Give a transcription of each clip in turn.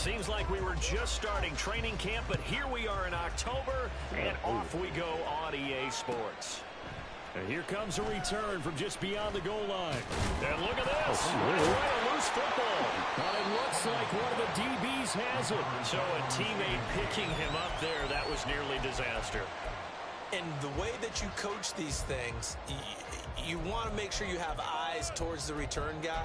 Seems like we were just starting training camp, but here we are in October, and off we go on EA Sports. And here comes a return from just beyond the goal line. And look at this. A loose football. But it looks like one of the DBs has it. So a teammate picking him up there, that was nearly disaster. And the way that you coach these things, you want to make sure you have eyes towards the return guy,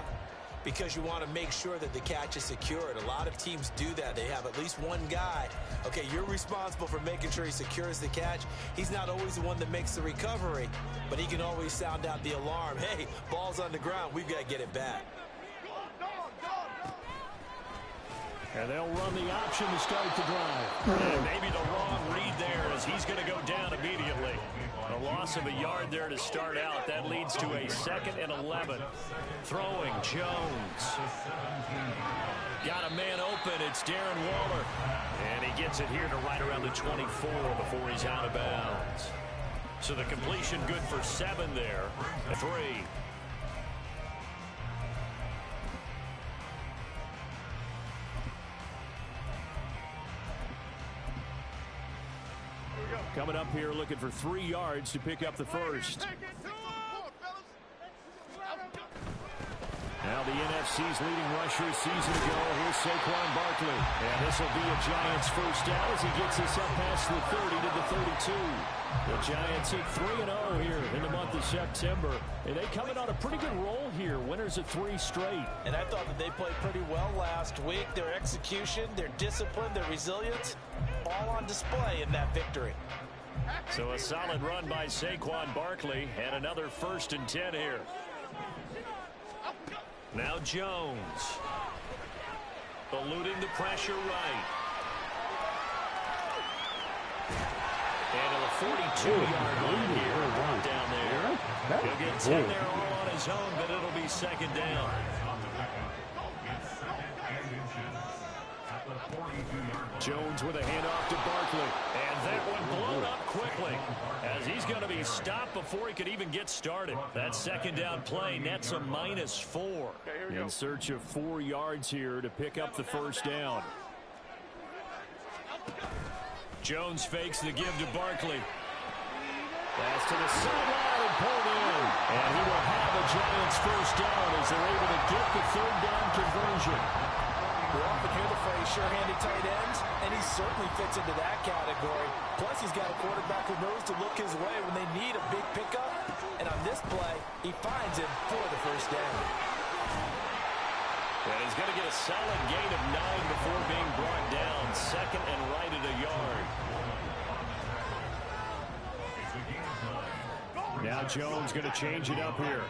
because you want to make sure that the catch is secured. A lot of teams do that. They have at least one guy. Okay, you're responsible for making sure he secures the catch. He's not always the one that makes the recovery, but he can always sound out the alarm. Hey, ball's on the ground. We've got to get it back. And they'll run the option to start the drive. And maybe the wrong read there, as he's going to go down immediately. A loss of a yard there to start out. That leads to a 2nd and 11. Throwing, Jones. Got a man open. It's Darren Waller. And he gets it here to right around the 24 before he's out of bounds. So the completion good for 7 there. 3. Coming up here looking for 3 yards to pick up the first. Now the NFC's leading rusher a season ago. Here's Saquon Barkley. And this will be a Giants first down as he gets this up past the 30 to the 32. The Giants hit 3-0 here in the month of September. And they coming on a pretty good roll here. Winners of 3 straight. And I thought that they played pretty well last week. Their execution, their discipline, their resilience, all on display in that victory. So a solid run by Saquon Barkley, and another 1st and 10 here. Now Jones. Eluding the pressure right. And to the 42-yard line here, down there. He'll get 10 there all on his own, but it'll be 2nd down. Jones with a handoff to Barkley. And that one blown up quickly, as he's going to be stopped before he could even get started. That 2nd down play nets a -4. In search of 4 yards here to pick up the first down. Jones fakes the give to Barkley. Pass to the sideline and pulled in. And he will have a Giants first down as they're able to get the 3rd down conversion. We often hear the phrase sure-handed tight ends, and he certainly fits into that category. Plus, he's got a quarterback who knows to look his way when they need a big pickup. And on this play, he finds him for the first down. And he's going to get a solid gain of 9 before being brought down. 2nd and right at a yard. Now Jones going to change it up here.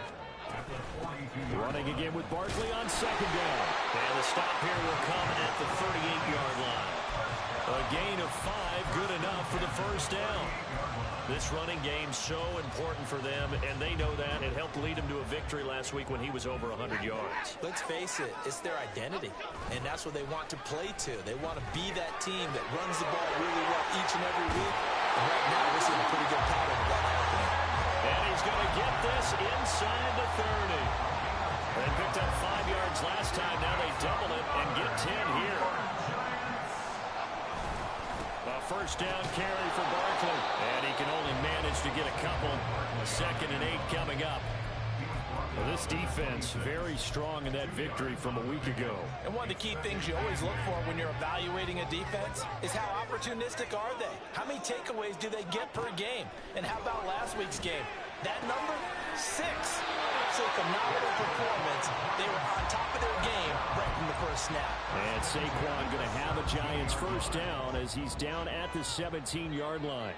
Running again with Barkley on 2nd down. And the stop here will come at the 38-yard line. A gain of 5, good enough for the first down. This running game so important for them, and they know that. It helped lead them to a victory last week when he was over 100 yards. Let's face it, it's their identity, and that's what they want to play to. They want to be that team that runs the ball really well each and every week. And right now, we're seeing a pretty good pattern of that happening. And he's going to get this inside the 30. They picked up 5 yards last time. Now they double it and get 10 here. A first down carry for Barkley. And he can only manage to get a couple. A 2nd and 8 coming up. Well, this defense very strong in that victory from a week ago. And one of the key things you always look for when you're evaluating a defense is how opportunistic are they? How many takeaways do they get per game? And how about last week's game? That number, 6. So phenomenal performance. They were on top of their game right from the first snap. And Saquon going to have a Giants first down as he's down at the 17-yard line.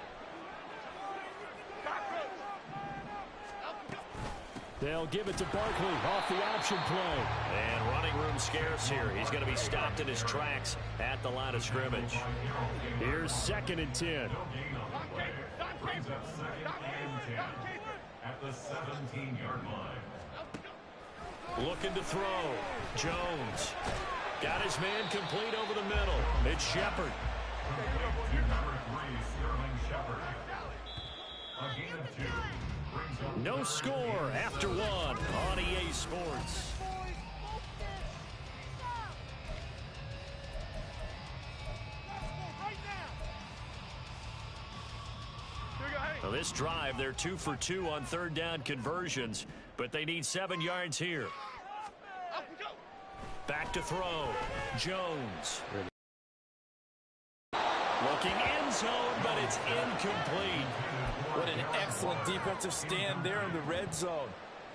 They'll give it to Barkley off the option play. And running room scarce here. He's going to be stopped in his tracks at the line of scrimmage. Here's 2nd and 10. At the 17-yard line. Looking to throw. Jones. Got his man complete over the middle. It's Shepard. Number 3, Sterling Shepard. A gain of 2. No score after 1 on EA Sports. this drive, they're 2 for 2 on third down conversions, but they need 7 yards here. Back to throw. Jones. Looking end zone, but it's incomplete. What an excellent defensive stand there in the red zone.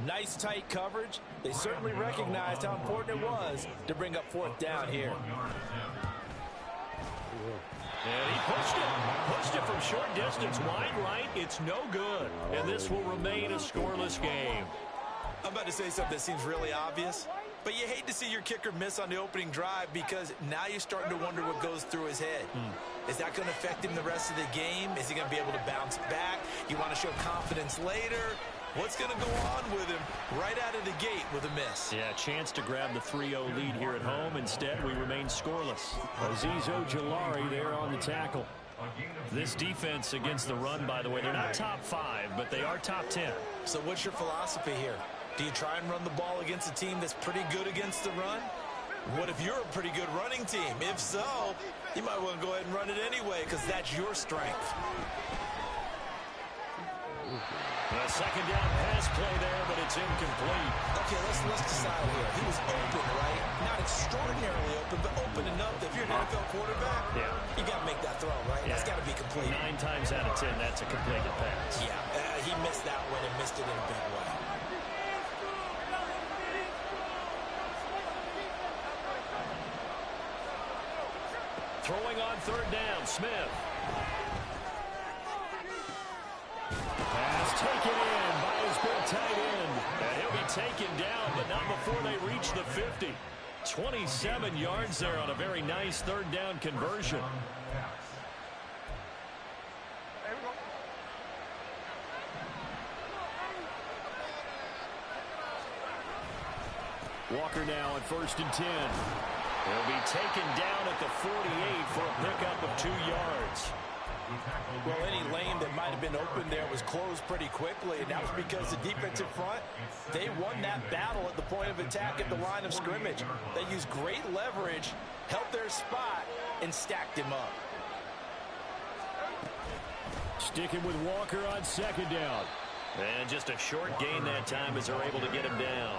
Nice tight coverage. They certainly recognized how important it was to bring up fourth down here. And he pushed it from short distance, wide right. It's no good, and this will remain a scoreless game. I'm about to say something that seems really obvious, but you hate to see your kicker miss on the opening drive because now you're starting to wonder what goes through his head. Is that going to affect him the rest of the game? Is he going to be able to bounce back? You want to show confidence later? What's going to go on with him right out of the gate with a miss? Yeah, chance to grab the 3-0 lead here at home. Instead, we remain scoreless. Azeez Ojulari there on the tackle. This defense against the run, by the way, they're not top 5, but they are top 10. So what's your philosophy here? Do you try and run the ball against a team that's pretty good against the run? What if you're a pretty good running team? If so, you might want to go ahead and run it anyway because that's your strength. A second down pass play there, but it's incomplete. Okay, let's decide here. He was open, right? Not extraordinarily open, but open enough that if you're an NFL quarterback, you got to make that throw, right? Yeah. That's got to be complete. 9 times out of 10, that's a completed pass. Yeah, he missed that one and missed it in a big way. Throwing on third down, Smith. Pass taken in by his big tight end. And he'll be taken down, but not before they reach the 50. 27 yards there on a very nice third down conversion. Walker now on 1st and 10. He'll be taken down at the 48 for a pickup of 2 yards. Well, any lane that might have been open there was closed pretty quickly, and that was because the defensive front, they won that battle at the point of attack at the line of scrimmage. They used great leverage, held their spot, and stacked him up. Sticking with Walker on second down. And just a short gain that time as they're able to get him down.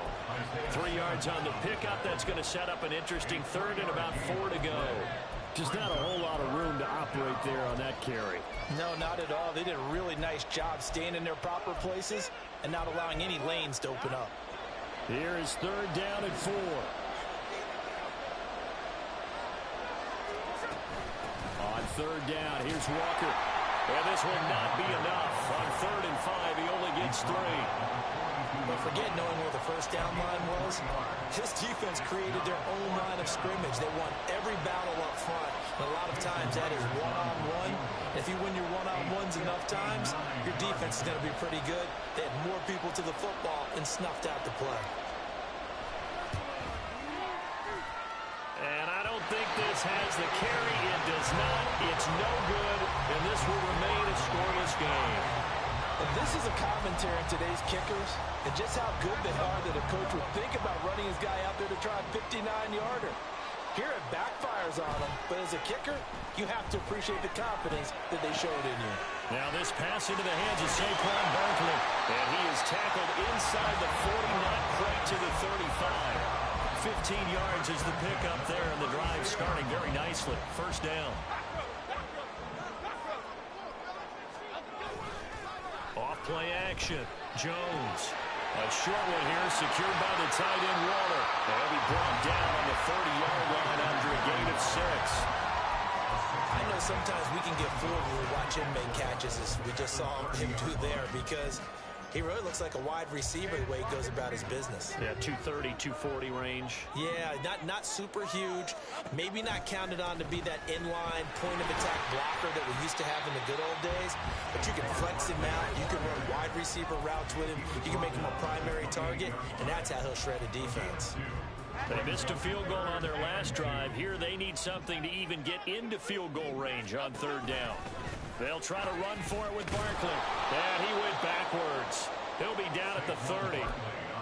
3 yards on the pickup. That's going to set up an interesting third and about 4 to go. Just not a whole lot of room to operate there on that carry. No, not at all. They did a really nice job staying in their proper places and not allowing any lanes to open up. Here is third down and 4. On third down, here's Walker. And this will not be enough. On 3rd and 5, he only gets 3. But forget knowing where the first down line was. This defense created their own line of scrimmage. They won every battle up front. And a lot of times that is one-on-one. If you win your one-on-ones enough times, your defense is going to be pretty good. They had more people to the football and snuffed out the play. And I don't think this has the carry. It does not. It's no good. And this will remain a scoreless game. And this is a commentary on today's kickers and just how good they are that a coach would think about running his guy out there to try a 59-yarder. Here it backfires on him, but as a kicker, you have to appreciate the confidence that they showed in you. Now this pass into the hands of Saquon Barkley. And he is tackled inside the 40, not quite to the 35. 15 yards is the pickup there, and the drive starting very nicely. First down. Off play action. Jones. A short one here, secured by the tight end Waller. And he'll be brought down on the 30-yard line after a gain of 6. I know sometimes we can get fooled when we watch him make catches, as we just saw him do there, because he really looks like a wide receiver the way he goes about his business. Yeah, 230, 240 range. Yeah, not super huge. Maybe not counted on to be that inline point-of-attack blocker that we used to have in the good old days. But you can flex him out. You can run wide receiver routes with him. You can make him a primary target, and that's how he'll shred a defense. They missed a field goal on their last drive. Here they need something to even get into field goal range on third down. They'll try to run for it with Barkley. And he went backwards. He'll be down at the 30.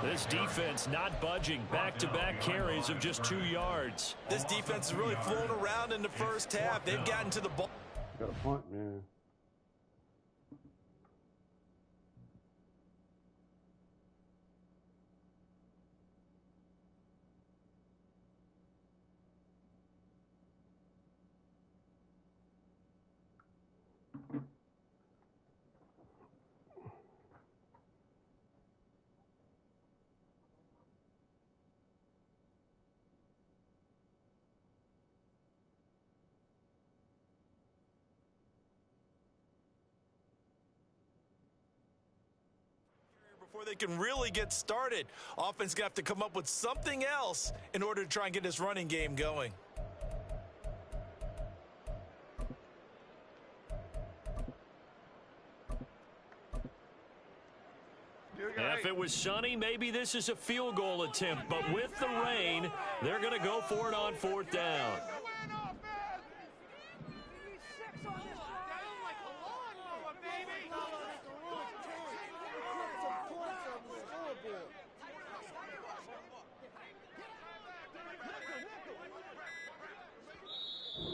This defense not budging. Back-to-back carries of just 2 yards. This defense has really flown around in the first half. They've gotten to the ball. Got a punt, man. before they can really get started. Offense going to have to come up with something else in order to try and get this running game going. If it was sunny, maybe this is a field goal attempt. But with the rain, they're going to go for it on 4th down.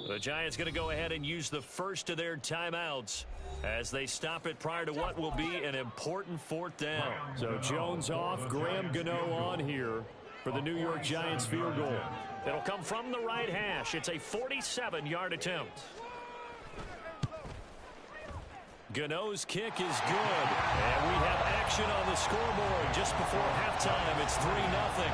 The Giants going to go ahead and use the first of their timeouts as they stop it prior to what will be an important 4th down. So Jones off, Graham Gano on here for the New York Giants field goal. It'll come from the right hash. It's a 47-yard attempt. Gano's kick is good. And we have action on the scoreboard just before halftime. It's 3-0.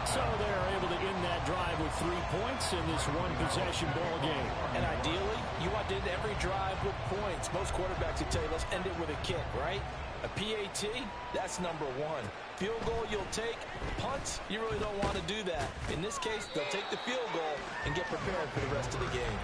So they're able to end that drive with 3 points in this one-possession ball game. And ideally, you want to end every drive with points. Most quarterbacks would tell you, let's end it with a kick, right? A PAT, that's number 1. Field goal you'll take. Punts, you really don't want to do that. In this case, they'll take the field goal and get prepared for the rest of the game.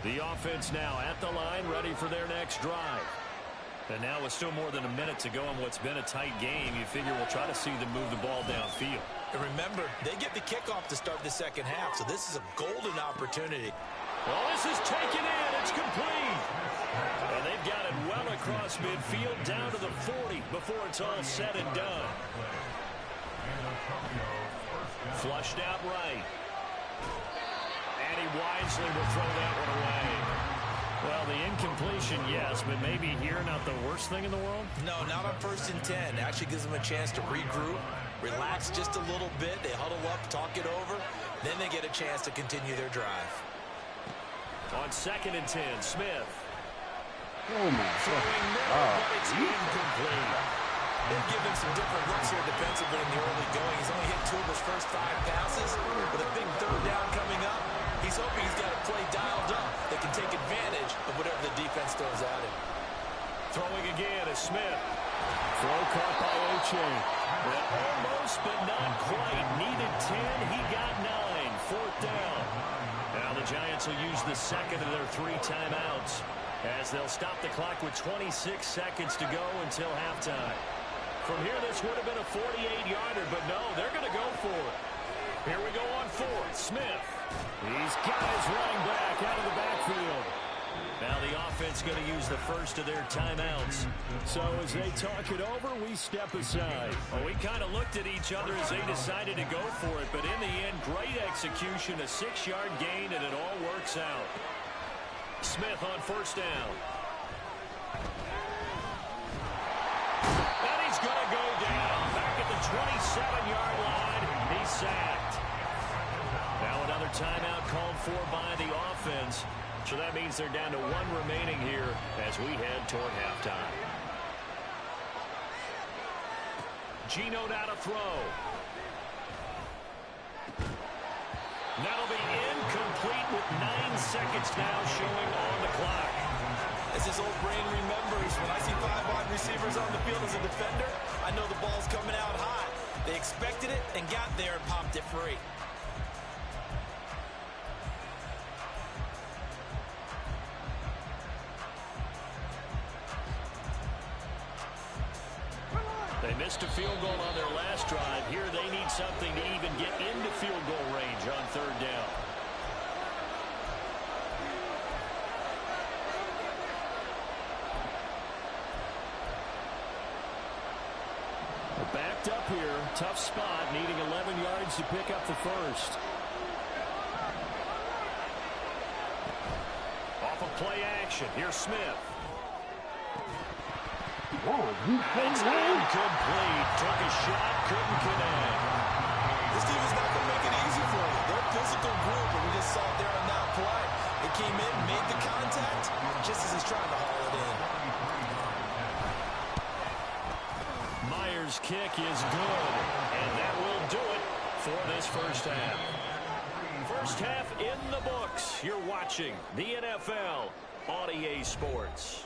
The offense now at the line, ready for their next drive. And now with still more than a minute to go in what's been a tight game, you figure we'll try to see them move the ball downfield. And remember, they get the kickoff to start the second half, so this is a golden opportunity. Well, this is taken in. It's complete. And they've got it well across midfield down to the 40 before it's all said and done. Flushed out right. And he wisely will throw that one away. Well, the incompletion, yes, but maybe here not the worst thing in the world? No, not on 1st and 10. Actually gives them a chance to regroup, relax just a little bit. They huddle up, talk it over. Then they get a chance to continue their drive. On 2nd and 10, Smith. Oh, my God. But it's incomplete. They've given some different looks here defensively in the early going. He's only hit 2 of his first 5 passes. With a big 3rd down coming up, he's hoping he's got a play dialed up that can take advantage of whatever the defense throws at him. Throwing again is Smith. Throw caught by Oche. Almost, but not quite. Needed 10. He got 9. 4th down. Now the Giants will use the second of their 3 timeouts as they'll stop the clock with 26 seconds to go until halftime. From here, this would have been a 48-yarder, but no, they're going to go for it. Here we go on 4th. Smith. These guys running back out of the backfield. Now the offense going to use the first of their timeouts. So as they talk it over, we step aside. Well, we kind of looked at each other as they decided to go for it, but in the end, great execution, a 6-yard gain, and it all works out. Smith on 1st down. And he's going to go down back at the 27-yard line. He's sacked. Now another timeout called for by the offense. So that means they're down to 1 remaining here as we head toward halftime. Gino now to throw. That'll be incomplete with 9 seconds now showing on the clock. As his old brain remembers, when I see 5 wide receivers on the field as a defender, I know the ball's coming out hot. They expected it and got there and popped it free. They missed a field goal on their last drive. Here they need something to even get into field goal range on 3rd down. Backed up here. Tough spot, needing 11 yards to pick up the first. Off of play action. Here's Smith. It's incomplete. Took a shot, couldn't connect. This team is not going to make it easy for you. They're a physical group, and we just saw it there on that play. It came in, made the contact, just as he's trying to haul it in. Myers' kick is good, and that will do it for this first half. First half in the books. You're watching the NFL on EA Sports.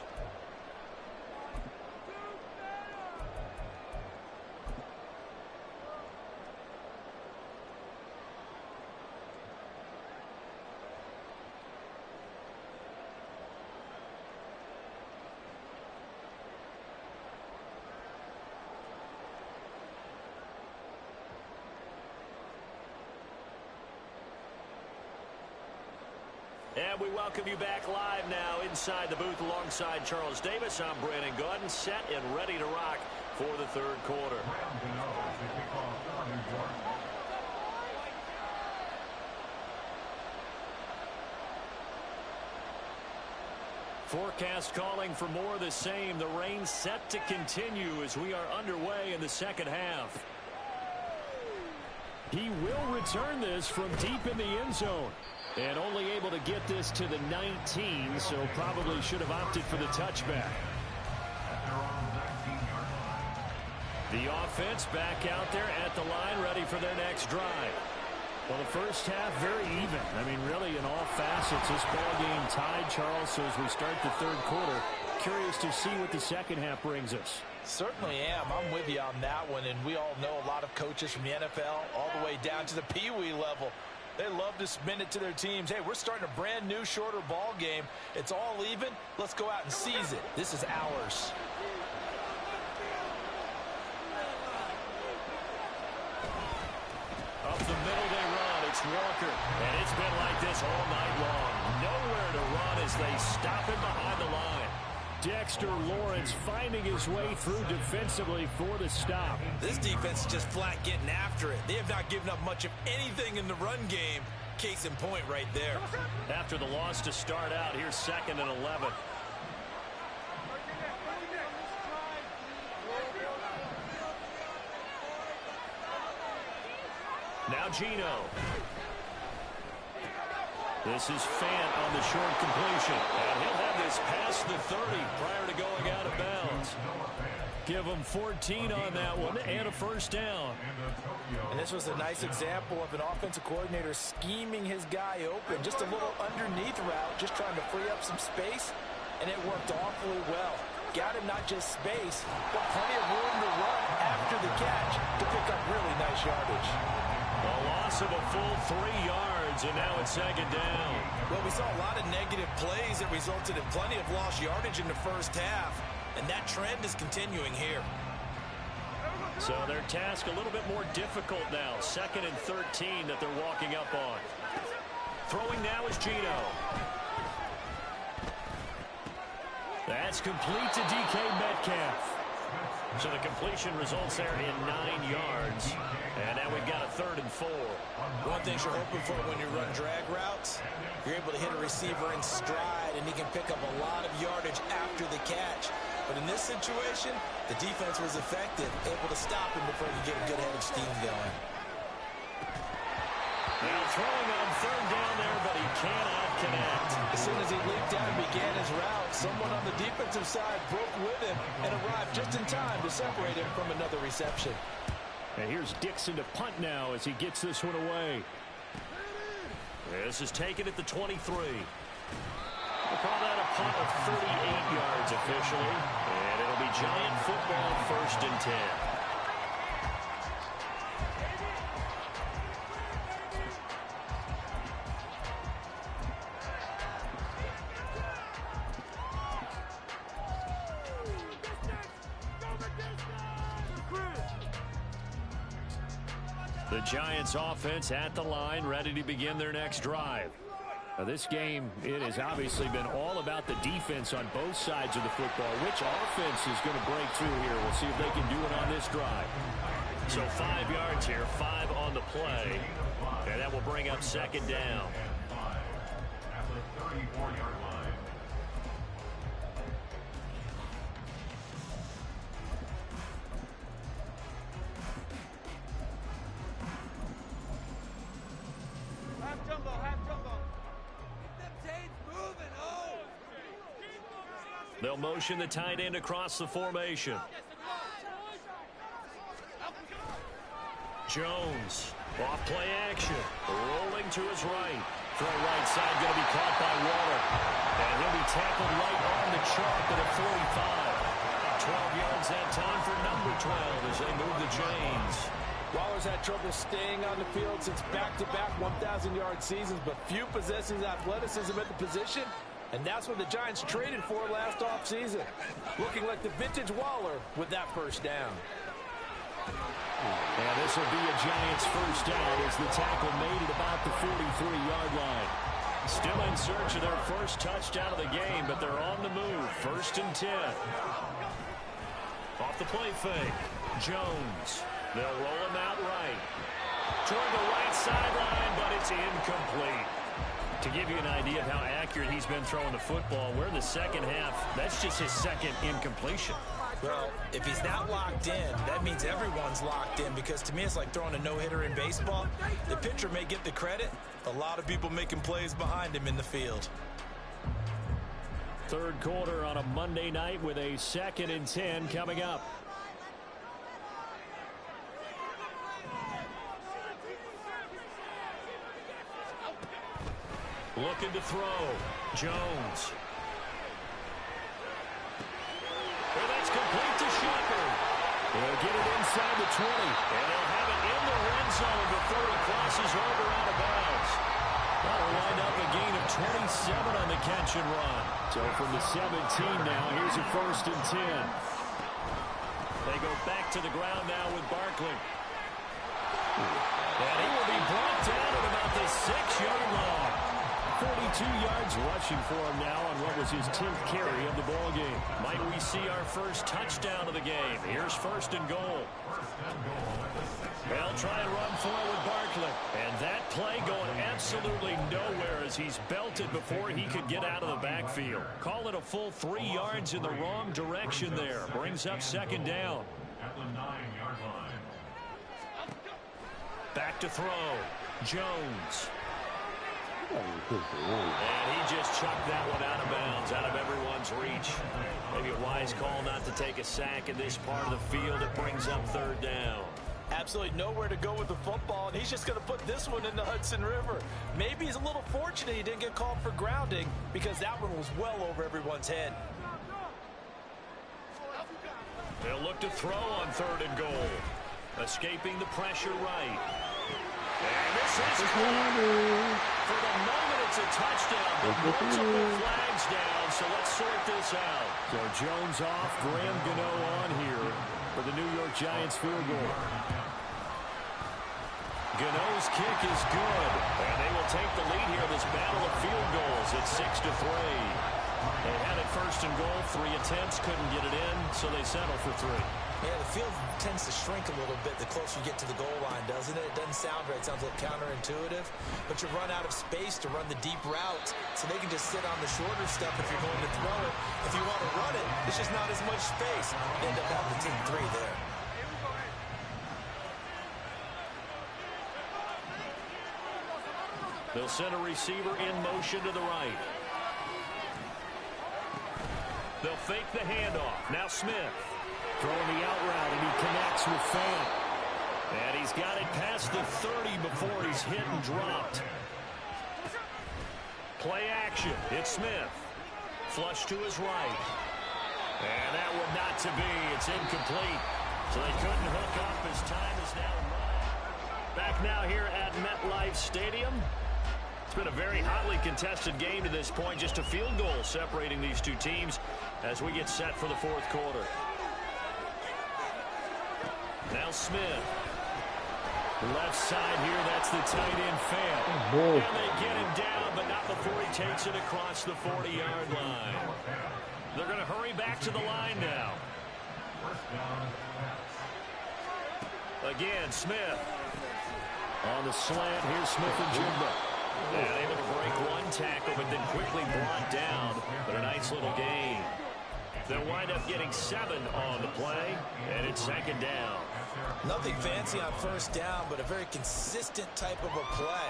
And we welcome you back live now inside the booth alongside Charles Davis. I'm Brandon Gaudin, set and ready to rock for the third quarter. Forecast calling for more of the same. The rain set to continue as we are underway in the second half. He will return this from deep in the end zone. And only able to get this to the 19, so probably should have opted for the touchback. The offense back out there at the line, ready for their next drive. Well, the first half, very even. I mean, really, in all facets, this ball game tied, Charles. So as we start the third quarter, curious to see what the second half brings us. Certainly am. I'm with you on that one. And we all know a lot of coaches from the NFL all the way down to the Pee-wee level. They love to spin it to their teams. Hey, we're starting a brand new, shorter ball game. It's all even. Let's go out and seize it. This is ours. Up the middle they run. It's Walker. And it's been like this all night long. Nowhere to run as they stop him behind the line. Dexter Lawrence finding his way through defensively for the stop. This defense is just flat getting after it. They have not given up much of anything in the run game. Case in point right there. After the loss to start out, here's 2nd and 11. Now Gino. This is Fant on the short completion. And he'll have this past the 30 prior to going out of bounds. Give him 14 on that one and a first down. And this was a nice example of an offensive coordinator scheming his guy open. Just a little underneath route, just trying to free up some space. And it worked awfully well. Got him not just space, but plenty of room to run after the catch to pick up really nice yardage. A loss of a full 3 yards, and now it's 2nd down. Well, we saw a lot of negative plays that resulted in plenty of lost yardage in the first half, and that trend is continuing here. So their task a little bit more difficult now. 2nd and 13 that they're walking up on. Throwing now is Gino. That's complete to DK Metcalf. So the completion results there in 9 yards. And now we've got a 3rd and 4. One thing you're hoping for when you run drag routes, you're able to hit a receiver in stride, and he can pick up a lot of yardage after the catch. But in this situation, the defense was effective, able to stop him before he could get a good head of steam going. Now throwing on 3rd down there, but he cannot connect. As soon as he leaped down and began his route, someone on the defensive side broke with him and arrived just in time to separate him from another reception. And here's Dixon to punt now as he gets this one away. This is taken at the 23. We'll call that a punt of 38 yards officially. And it'll be Giant football, 1st and 10. The Giants offense at the line, ready to begin their next drive. Now this game, it has obviously been all about the defense on both sides of the football. Which offense is going to break through here? We'll see if they can do it on this drive. So 5 yards here, 5 on the play. And that will bring up 2nd down. At the 34-yard line. They'll motion the tight end across the formation. Jones Off play action. Rolling to his right. Throw right side going to be caught by Waller. And he'll be tackled right on the chalk at a 45. 12 yards that time for number 12 as they move the chains. Waller's had trouble staying on the field since back-to-back 1,000-yard seasons, but few possesses athleticism at the position, and that's what the Giants traded for last offseason. Looking like the vintage Waller with that first down. And this will be a Giants first down as the tackle made at about the 43-yard line. Still in search of their first touchdown of the game, but they're on the move. 1st and 10. Off the play fake. Jones. They'll roll him out right. Toward the right sideline, but it's incomplete. To give you an idea of how accurate he's been throwing the football, we're in the second half. That's just his second incompletion. Well, if he's not locked in, that means everyone's locked in, because to me it's like throwing a no-hitter in baseball. The pitcher may get the credit. A lot of people making plays behind him in the field. Third quarter on a Monday night with a 2nd and 10 coming up. Looking to throw. Jones. Well, that's complete to Shepard. They'll get it inside the 20. And they'll have it in the red zone before he crosses over out of bounds. That'll wind up a gain of 27 on the catch and run. So from the 17 now, here's a 1st and 10. They go back to the ground now with Barkley. And he will be brought down at about the 6-yard line. 42 yards rushing for him now on what was his 10th carry of the ball game. Might we see our first touchdown of the game? Here's 1st and goal. They'll try and run for it with Barkley. And that play going absolutely nowhere as he's belted before he could get out of the backfield. Call it a full 3 yards in the wrong direction there. Brings up 2nd down. At the 9-yard line. Back to throw. Jones. And he just chucked that one out of bounds, out of everyone's reach. Maybe a wise call not to take a sack in this part of the field. It brings up 3rd down. Absolutely nowhere to go with the football, and he's just going to put this one in the Hudson River. Maybe he's a little fortunate he didn't get called for grounding, because that one was well over everyone's head. They'll look to throw on 3rd and goal. Escaping the pressure right. And this is caught. For the moment, it's a touchdown, but multiple flags down, so let's sort this out. So Jones off, Graham Gano on here for the New York Giants field goal. Gano's kick is good, and they will take the lead here in this battle of field goals at 6-3. They had it 1st and goal, 3 attempts, couldn't get it in, so they settle for 3. Yeah, the field tends to shrink a little bit the closer you get to the goal line, doesn't it? It doesn't sound right. It sounds a little counterintuitive. But you run out of space to run the deep routes, so they can just sit on the shorter stuff if you're going to throw it. If you want to run it, it's just not as much space. You end up having to take 3 there. They'll send a receiver in motion to the right. They'll fake the handoff. Now Smith. Throwing the out route, and he connects with Fant. And he's got it past the 30 before he's hit and dropped. Play action. It's Smith. Flush to his right. And that one not to be. It's incomplete. So they couldn't hook up as time is now run. Back now here at MetLife Stadium. It's been a very hotly contested game to this point. Just a field goal separating these two teams as we get set for the 4th quarter. Now Smith. Left side here, that's the tight end Fant. And they get him down, but not before he takes it across the 40-yard line. They're going to hurry back to the line now. Again, Smith. On the slant, here's Smith and Jimba. And able to break one tackle, but then quickly brought down. But a nice little gain. They'll wind up getting 7 on the play, and it's 2nd down. Nothing fancy on 1st down, but a very consistent type of a play.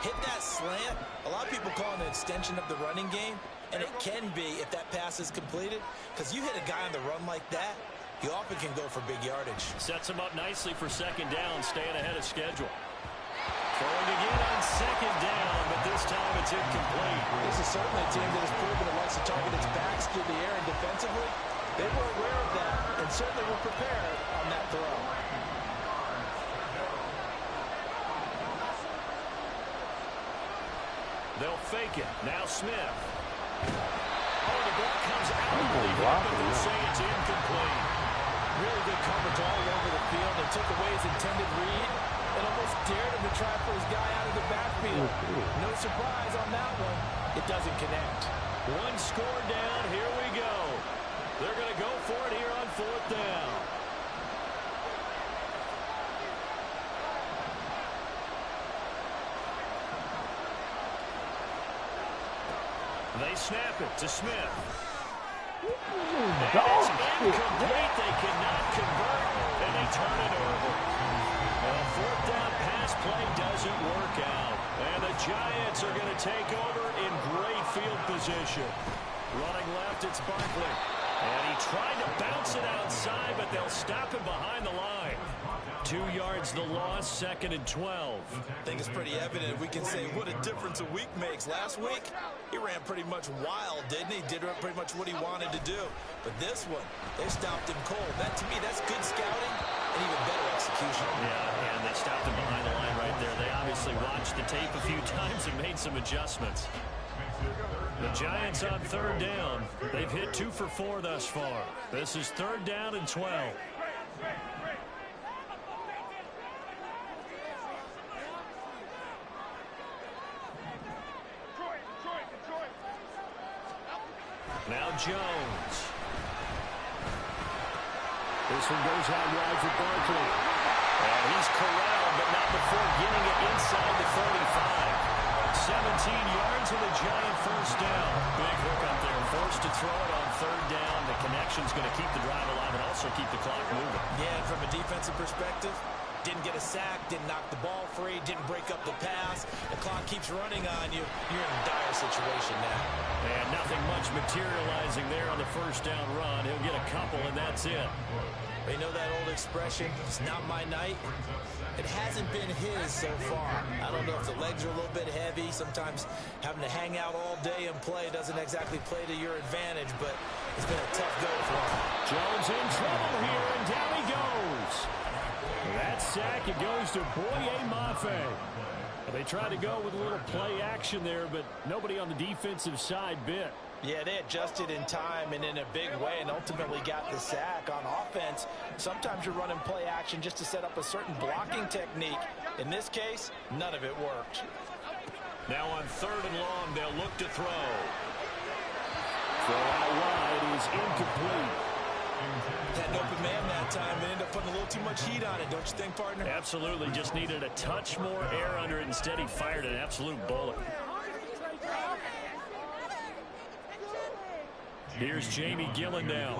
Hit that slant. A lot of people call it an extension of the running game, and it can be if that pass is completed, because you hit a guy on the run like that, you often can go for big yardage. Sets him up nicely for 2nd down, staying ahead of schedule. Throwing again on second down, but this time it's incomplete. This is certainly a team that has proven it likes to target its backs through the air, and defensively, they were aware of that and certainly were prepared on that throw. They'll fake it. Now Smith. Oh, the ball comes out of the hip, but they'll say it's incomplete. Really good coverage all over the field. They took away his intended read and almost dared him to try for his guy out of the backfield. No surprise on that one. It doesn't connect. One score down. Here we go. They're going to go for it here on fourth down. They snap it to Smith. And it's incomplete. They cannot convert, and they turn it over. A fourth down pass play doesn't work out. And the Giants are going to take over in great field position. Running left, it's Barkley. And he tried to bounce it outside, but they'll stop him behind the line. 2 yards the loss, 2nd and 12. I think it's pretty evident. We can say what a difference a week makes. Last week, he ran pretty much wild, didn't he? Did pretty much what he wanted to do. But this one, they stopped him cold. That, to me, that's good scouting and even better execution. Yeah, and they stopped him behind the line right there. They obviously watched the tape a few times and made some adjustments. The Giants on third down. They've hit 2 for 4 thus far. This is 3rd down and 12. Now Jones. This one goes out wide for Barkley. And he's corralled, but not before getting it inside the 35. 17 yards and a Giant first down. Big hook up there. Forced to throw it on 3rd down. The connection's going to keep the drive alive and also keep the clock moving. Yeah, and from a defensive perspective, didn't get a sack, didn't knock the ball free, didn't break up the pass. The clock keeps running on you. You're in a dire situation now. And nothing much materializing there on the first down run. He'll get a couple, and that's it. They know that old expression, it's not my night. It hasn't been his so far. I don't know if the legs are a little bit heavy. Sometimes having to hang out all day and play doesn't exactly play to your advantage, but it's been a tough go for him. Jones in trouble here, and down he goes. That sack, it goes to Boye Mafe. They tried to go with a little play action there, but nobody on the defensive side bit. Yeah, they adjusted in time and in a big way and ultimately got the sack. On offense, sometimes you're running play action just to set up a certain blocking technique. In this case, none of it worked. Now on 3rd and long, they'll look to throw. Throw out wide is incomplete. Had an open man that time and ended up putting a little too much heat on it, don't you think, partner? Absolutely. Just needed a touch more air under it. Instead, he fired an absolute bullet. Here's Jamie Gillen now.